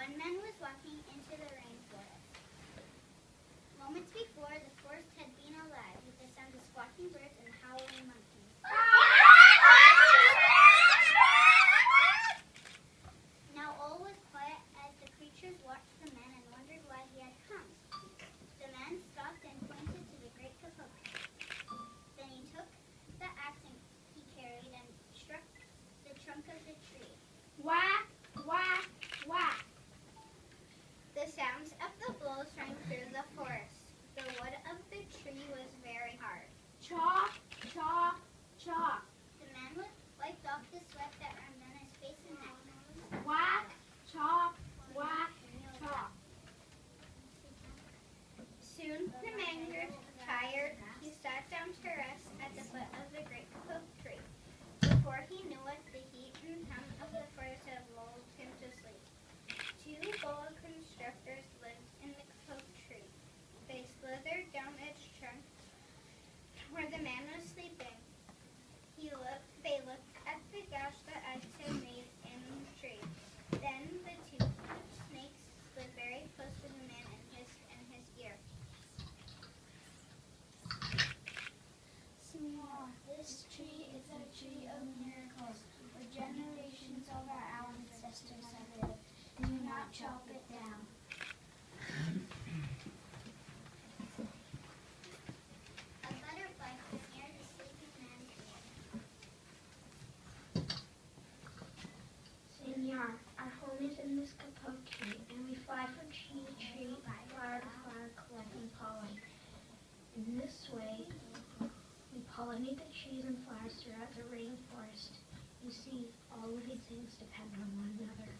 One man was walking into the rainforest. Moments before, the forest had been alive with the sound of squawking birds and howling monkeys. Now all was quiet as the creatures watched the man and wondered why he had come. The man stopped and pointed to the great kapok. Then he took the axe he carried and struck the trunk of the tree. Whack, whack, whack. The sounds of the blows rang through the forest. The wood of the tree was very hard. Chop, chop, chop. The man wiped off the sweat that ran down his face and neck. Whack, chop, whack, chop. Soon the man grew tired. He sat down to rest at the foot of the great kapok tree. Before he knew it, the heat and hum of the forest had lulled him to sleep. Two boa constrictors lived in the kapok tree. They slithered down its trunk where the man was sleeping. They looked at the gash the eggs had made in the tree. Then the two snakes slid very close to the man and hissed in his ear. Senor, this tree is a tree of miracles, where generations of our ancestors have lived. Do not chop it down. A butterfly flew near the sleeping man's ear. Senor, our home is in this kapok tree, and we fly from tree to tree, flower to flower, collecting pollen. In this way, we pollinate the trees and flowers throughout the rainforest. You see, all living things depend on one another.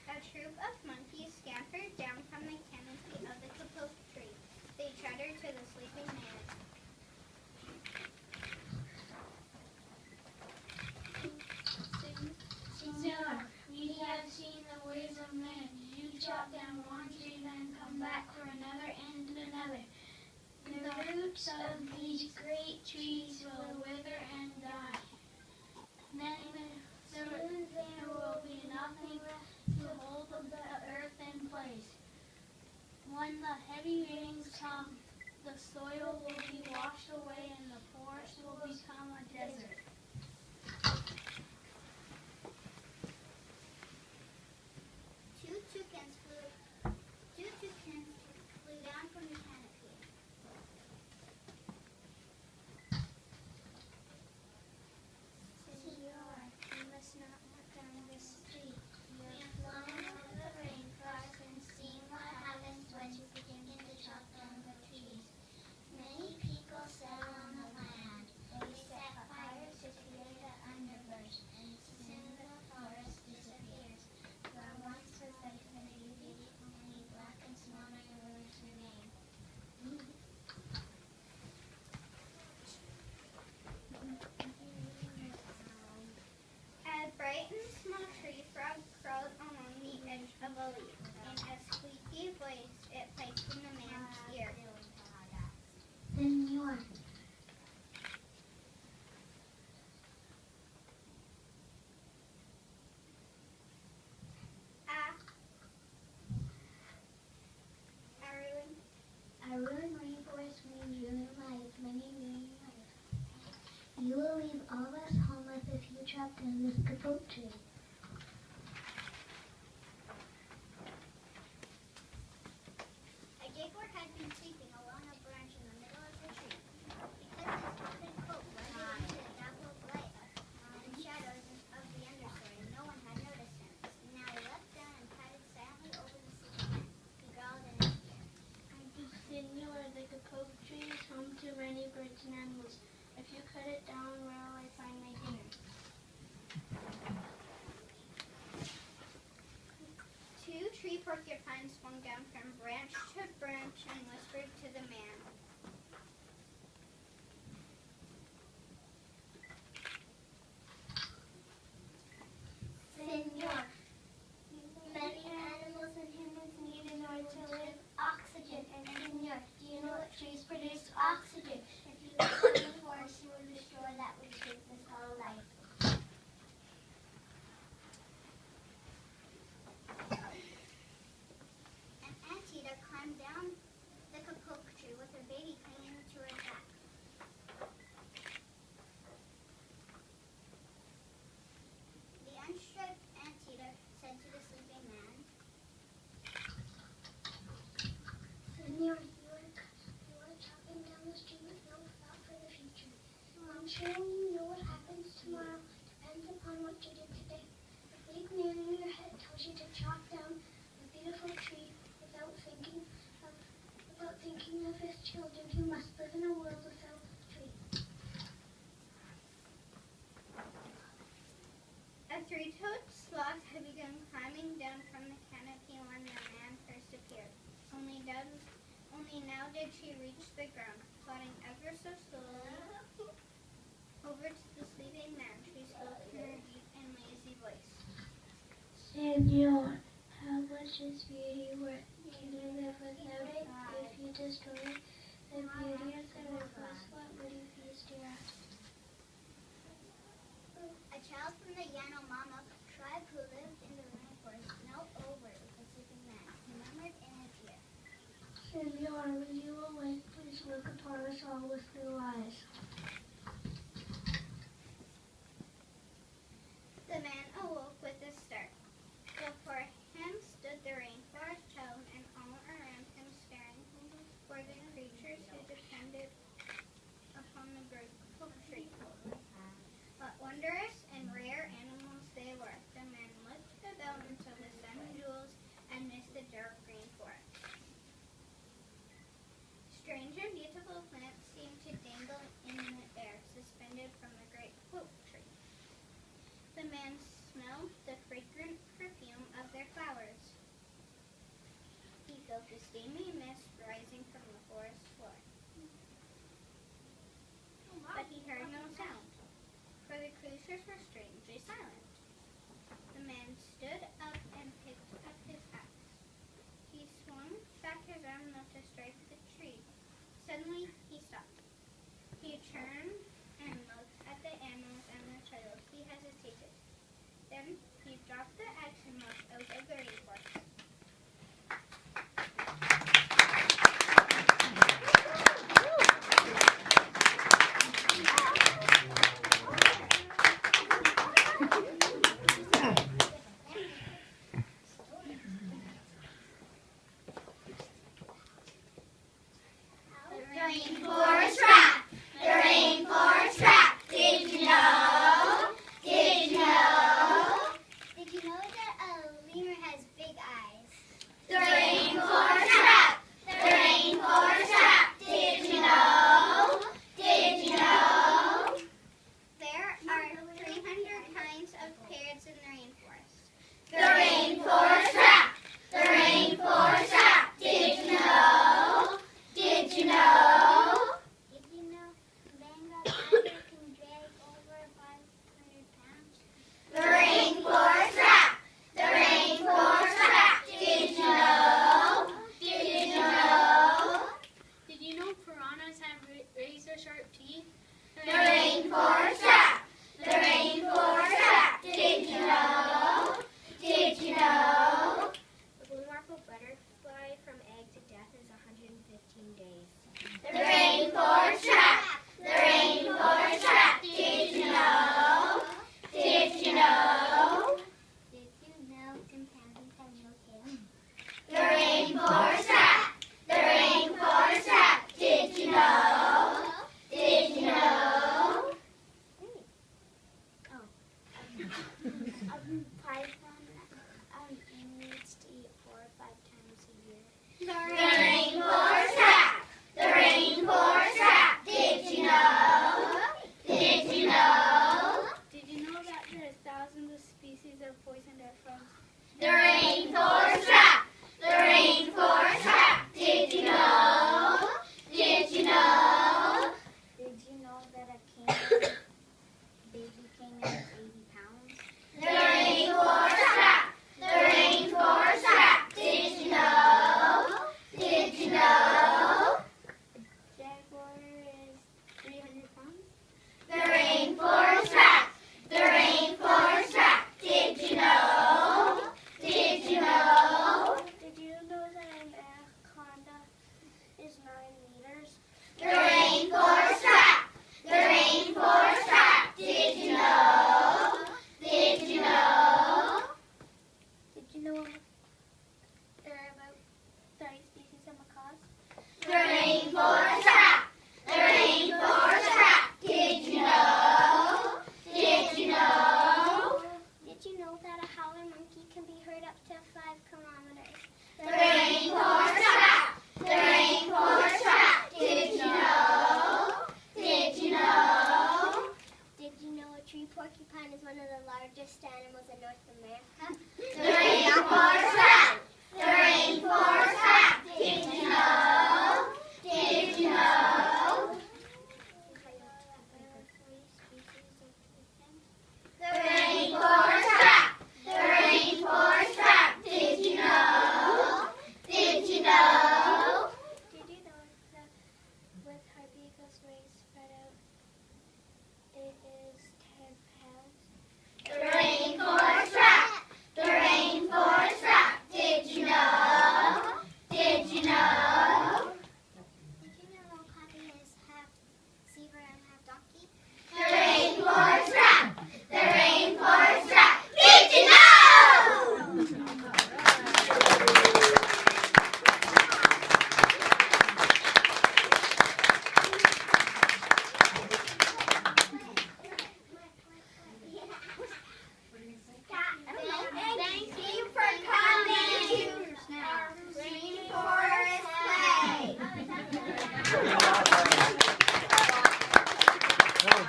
A troop of monkeys scampered down from the canopy of the kapok tree. They chattered to the sleeping man. Senor, we have seen the ways of man. You chop down one tree, then come back for another and another. The roots of these great trees will wither and die. Then soon there will be nothing left to hold the earth in place. When the heavy rains come, the soil will be washed away and the forest will become a desert. Two toucans flew down from the canopy. Senor, you must not walk down this street. You have flown over the rainforest and seen what happens when you begin to chop down the trees. Many people settle on the land. They set fires to create the underbrush, and soon the forest disappears. Where once was life and beauty, only black and smoldering ruins remain. A bright and small tree frog crawled along the edge of a leaf. In a squeaky voice, it piped in the man's ear. Senor, a ruined rainforest means ruined life, many ruined life. You will leave all of us homeless if you chop down this kapok tree. A jaguar had been sleeping along a branch in the middle of the tree. Because his coat and coat blended into the dappled light and shadows of the understory, no one had noticed him. Now he leapt down and patted silently over the sleeping man. He growled in his ear. Senor, the kapok tree is home to many birds and animals. If you cut it down, where will I find my dinner? Two tree porcupines swung down from branch to branch and whispered to the man. Senor, many animals and humans need in order to live oxygen. And senor, do you know what trees produce oxygen? If you cut the forest, you will destroy that which gives us Senor, you are chopping down the stream with no thought for the future. I'm sure you know what happens tomorrow depends upon what you did today. The big man in your head tells you to chop down a beautiful tree without thinking of his children who must live in a world without trees. A three-toed sloth had begun climbing down from the canopy when the man first appeared. Only now did she reach the ground, plodding ever so slowly over to the sleeping man. She spoke in her deep and lazy voice. Senor, how much is beauty worth? Can you live without it? If you destroy the beauty of the rivers, what would you feast your eyes? A child from the Yanomama tribe who lived in the rainforest knelt over the sleeping man. He murmured in his ear. Senor, when you awake, please look upon us all with new eyes. The man awoke with a start. Before him stood the rainforest child, and all around him staring were the creatures who depended upon the great oak tree. But wondrous and rare animals they were. The man looked about until the sun jewels and missed the dark green forest. Strange and beautiful plants seemed to dangle in the air, suspended from the great oak tree. The man smelled the fragrant perfume of their flowers. He felt a steamy mist rising from the forest floor. But he heard no sound, for the creatures were strangely silent. The man stood up and picked up his axe. He swung back his arm enough to strike the tree. Suddenly, he stopped. He turned and looked at the animals and the child. He hesitated. Then he dropped the axe and walked out of the rainforest. Rainforest Rap! The Rainforest Rap! Did you know? Did you know? Did you know that a lemur has big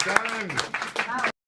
done.